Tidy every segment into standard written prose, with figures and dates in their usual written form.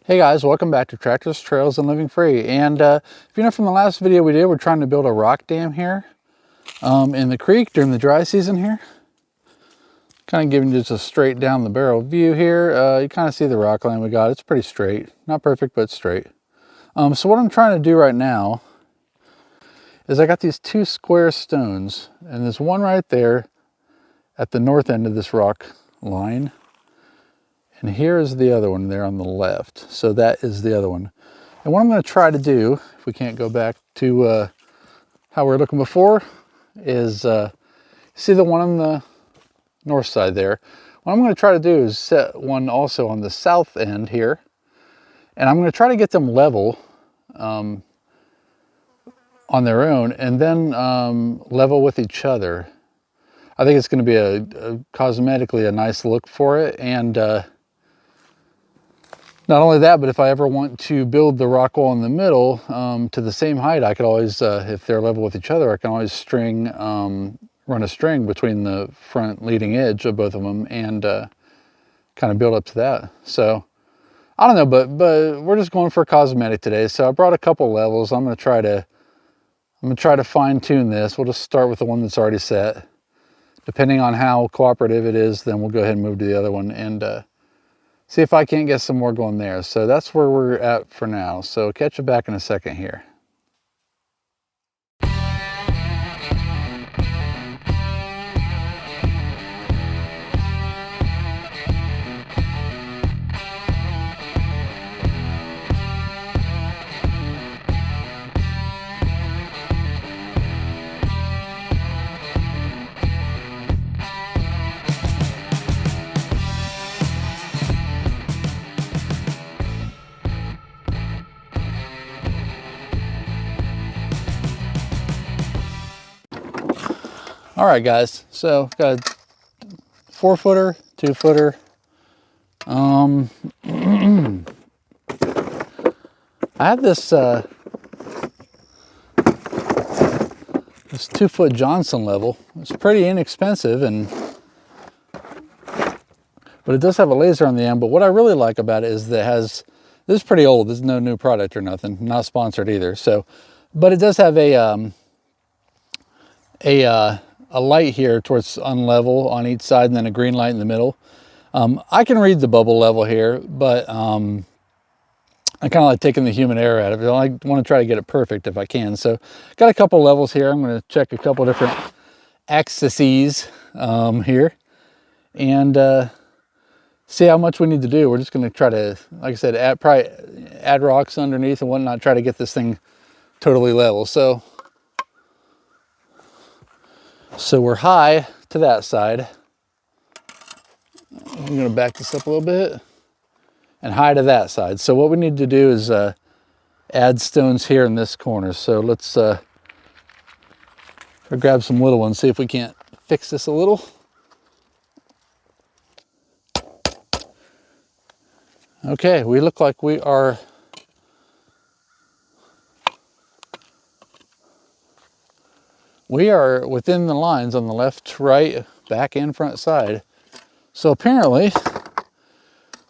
Hey guys, welcome back to Tractors, Trails, and Living Free. And if you know from the last video we did, we're trying to build a rock dam here in the creek during the dry season here. Kind of giving you just a straight down the barrel view here. You kind of see the rock line we got. It's pretty straight. Not perfect, but straight. So what I'm trying to do right now is I got these two square stones, and there's one right there at the north end of this rock line. And here is the other one there on the left. So that is the other one. And what I'm going to try to do, if we can't go back to how we were looking before, is see the one on the north side there. What I'm going to try to do is set one also on the south end here. And I'm going to try to get them level on their own, and then level with each other. I think it's going to be a cosmetically a nice look for it. And not only that, but if I ever want to build the rock wall in the middle to the same height, I could always, if they're level with each other, I can always string, run a string between the front leading edge of both of them and kind of build up to that. So I don't know, but we're just going for cosmetic today. So I brought a couple levels. I'm gonna try to fine tune this. We'll just start with the one that's already set. Depending on how cooperative it is, then we'll go ahead and move to the other one and see if I can't get some more going there. So that's where we're at for now. So catch you back in a second here. All right, guys, so got a 4-footer, 2-footer. I have this this 2-foot Johnson level. It's pretty inexpensive, but it does have a laser on the end. But what I really like about it is that it has, this is pretty old. This is no new product or nothing, not sponsored either. So, but it does have a light here towards unlevel on each side, and then a green light in the middle. I can read the bubble level here, but I kind of like taking the human error out of it. I want to try to get it perfect if I can. So got a couple levels here. I'm going to check a couple different axes here and see how much we need to do. We're just going to try to, like I said, probably add rocks underneath and whatnot, try to get this thing totally level. So we're high to that side. I'm going to back this up a little bit, and high to that side. So what we need to do is add stones here in this corner. So let's grab some little ones, see if we can't fix this a little. Okay, we look like we are within the lines on the left, right, back, and front side. So apparently,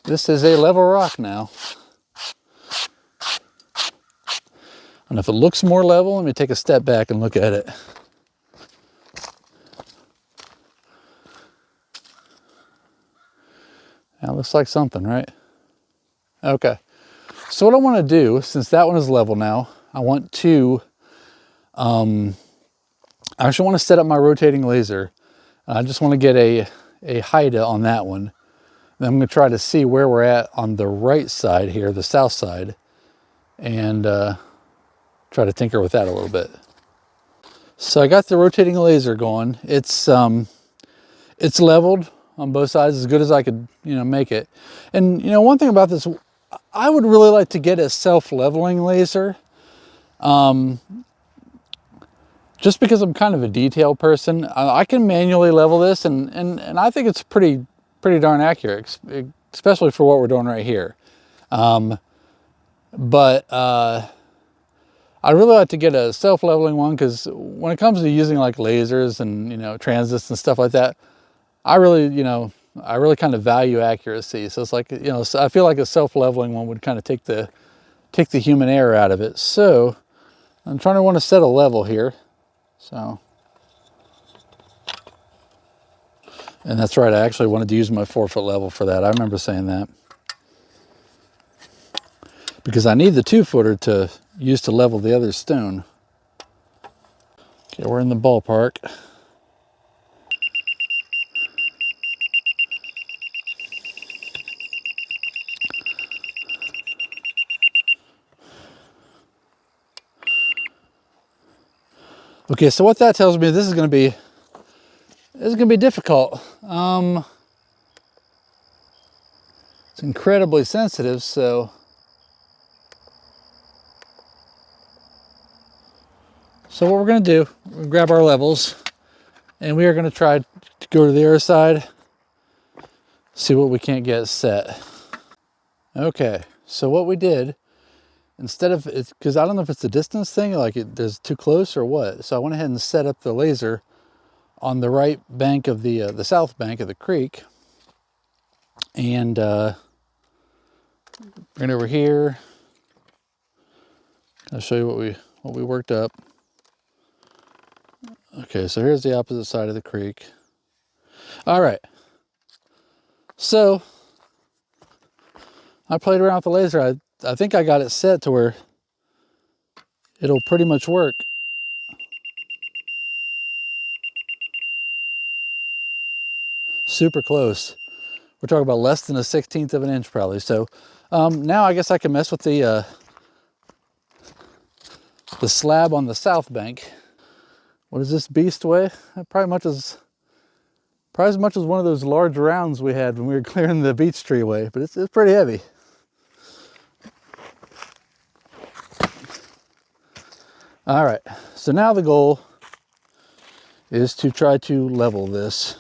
this is a level rock now. And if it looks more level, let me take a step back and look at it. That looks like something, right? Okay. So what I want to do, since that one is level now, I want to, I actually want to set up my rotating laser. I just want to get a height on that one. Then I'm going to try to see where we're at on the right side here, the south side, and try to tinker with that a little bit. So I got the rotating laser going. It's leveled on both sides as good as I could, make it. And one thing about this, I would really like to get a self-leveling laser. Just because I'm kind of a detail person, I can manually level this, and I think it's pretty darn accurate, especially for what we're doing right here. But I'd really like to get a self-leveling one, because when it comes to using like lasers and transits and stuff like that, I really I really kind of value accuracy. So it's like, you know, I feel like a self-leveling one would kind of take the human error out of it. So I'm trying to want to set a level here. So, and that's right, I actually wanted to use my 4-foot level for that. I remember saying that. Because I need the 2-footer to use to level the other stone. Okay, we're in the ballpark. Okay, so what that tells me, this is going to be difficult. It's incredibly sensitive, so what we're going to do, we'll grab our levels, and we are going to try to go to the other side, see what we can't get set. Okay, so what we did, instead of, it's because I don't know if it's a distance thing, like there's too close or what. So I went ahead and set up the laser on the right bank of the south bank of the creek, and bring it over here. I'll show you what we worked up. Okay, so here's the opposite side of the creek. All right, so I played around with the laser. I think I got it set to where it'll pretty much work. Super close. We're talking about less than a 1/16 of an inch probably. So now I guess I can mess with the slab on the south bank. What does this beast weigh? Probably as much as one of those large rounds we had when we were clearing the beech tree away, but it's pretty heavy. All right, so now the goal is to try to level this.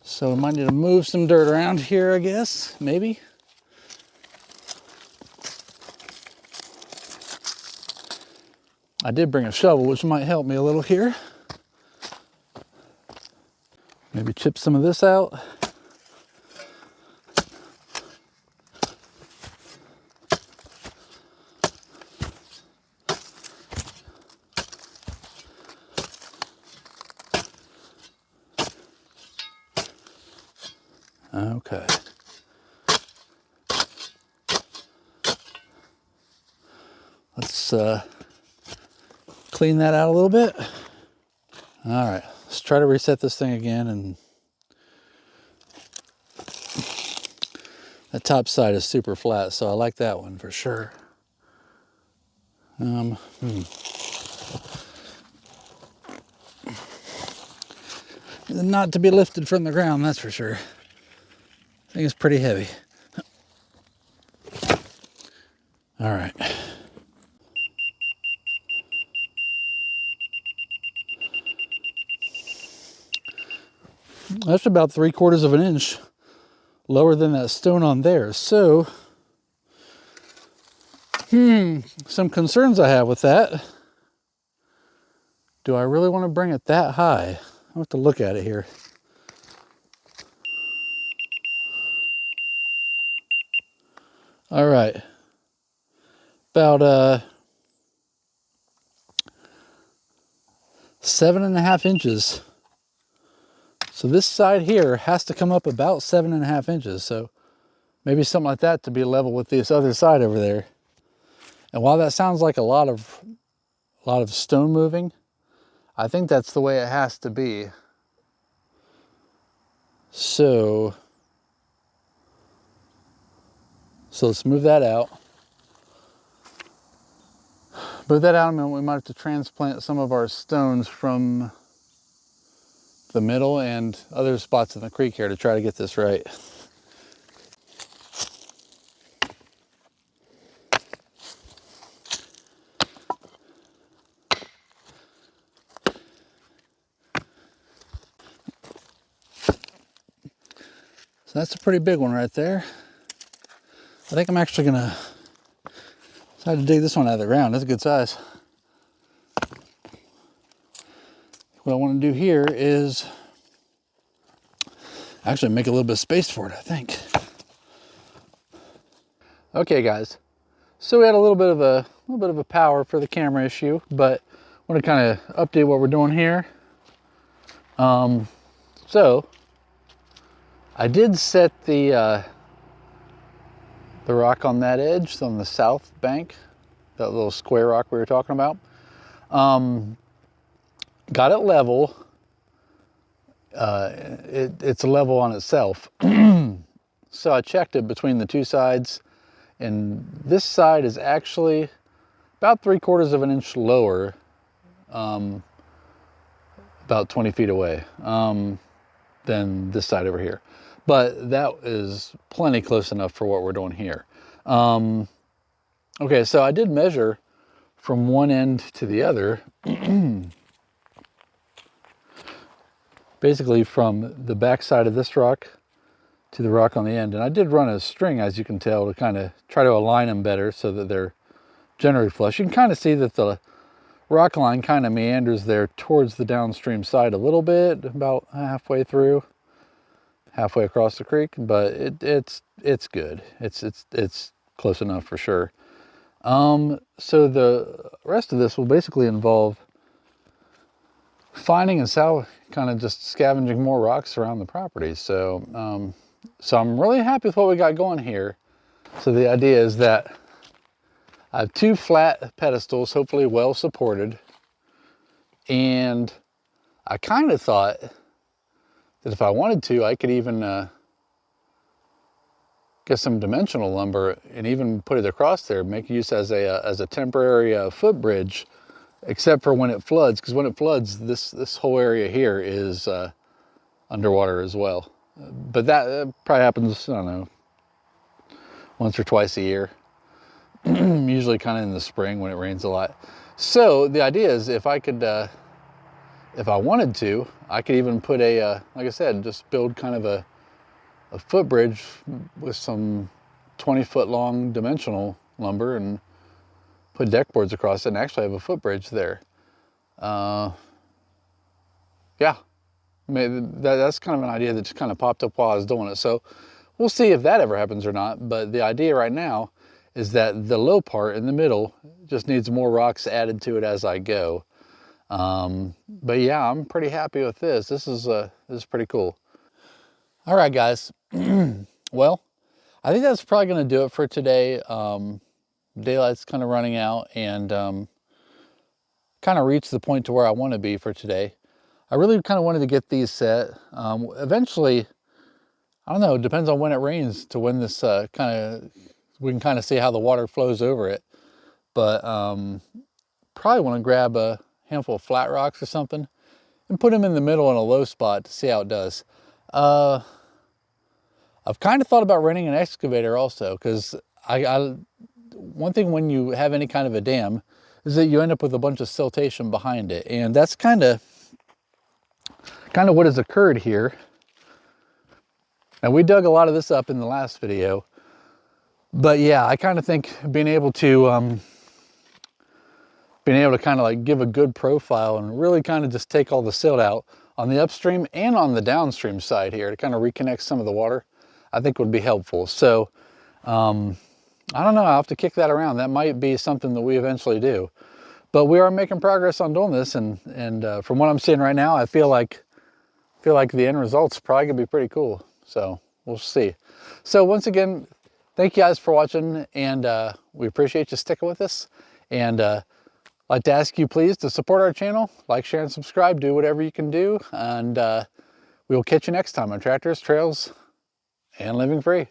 So we might need to move some dirt around here, I guess, maybe. I did bring a shovel, which might help me a little here. Maybe chip some of this out. Okay. Let's clean that out a little bit. All right, let's try to reset this thing again. And the top side is super flat, so I like that one for sure. Not to be lifted from the ground, that's for sure. I think it's pretty heavy. All right. That's about 3/4 of an inch lower than that stone on there. So, some concerns I have with that. Do I really want to bring it that high? I'll have to look at it here. All right. About 7.5 inches. So this side here has to come up about 7.5 inches. So maybe something like that to be level with this other side over there. And while that sounds like a lot of stone moving, I think that's the way it has to be. So let's move that out. Move that out, and we might have to transplant some of our stones from the middle and other spots in the creek here to try to get this right. So that's a pretty big one right there. I think I'm actually gonna decide to dig this one out of the ground. That's a good size. what I want to do here is actually make a little bit of space for it, I think. Okay, guys. So we had a little bit of a power for the camera issue, but I want to kind of update what we're doing here. So I did set the rock on that edge, so on the south bank, that little square rock we were talking about. Got it level. It's a level on itself. So I checked it between the two sides, and this side is actually about 3/4 of an inch lower, about 20 feet away, than this side over here. But that is plenty close enough for what we're doing here. Okay, so I did measure from one end to the other, basically from the back side of this rock to the rock on the end. And I did run a string, as you can tell, to kind of try to align them better so that they're generally flush. You can kind of see that the rock line kind of meanders there towards the downstream side a little bit, about halfway through, halfway across the creek, but it's good. It's close enough for sure. So the rest of this will basically involve finding and kind of just scavenging more rocks around the property. So, so I'm really happy with what we got going here. So the idea is that I have 2 flat pedestals, hopefully well supported. And I kind of thought that if I wanted to, I could even get some dimensional lumber and even put it across there, make use as a temporary footbridge, except for when it floods, because when it floods, this whole area here is underwater as well. But that probably happens, I don't know, once or twice a year. Usually kind of in the spring when it rains a lot. So the idea is if I could, if I wanted to, I could even put like I said, just build kind of a footbridge with some 20-foot long dimensional lumber and put deck boards across it and actually have a footbridge there. Yeah, that's kind of an idea that just kind of popped up while I was doing it. So we'll see if that ever happens or not. But the idea right now is that the low part in the middle just needs more rocks added to it as I go. But yeah, I'm pretty happy with this. This is pretty cool. All right, guys. Well, I think that's probably going to do it for today. Daylight's kind of running out, and kind of reached the point to where I want to be for today. I really kind of wanted to get these set. Eventually, I don't know, it depends on when it rains to when this we can kind of see how the water flows over it. But probably want to grab a handful of flat rocks or something and put them in the middle in a low spot to see how it does. I've kind of thought about renting an excavator also, because one thing when you have any kind of a dam is that you end up with a bunch of siltation behind it. And that's kind of what has occurred here. And we dug a lot of this up in the last video. But yeah, I kind of think being able to kind of like give a good profile and really kind of just take all the silt out on the upstream and on the downstream side here to kind of reconnect some of the water, I think would be helpful. So I don't know, I'll have to kick that around. That might be something that we eventually do. But we are making progress on doing this, and from what I'm seeing right now, I feel like the end result's probably gonna be pretty cool. So we'll see. So once again, thank you guys for watching, and we appreciate you sticking with us. And I'd like to ask you please to support our channel, like, share, and subscribe. Do whatever you can do, and we will catch you next time on Tractors, Trails, and Living Free.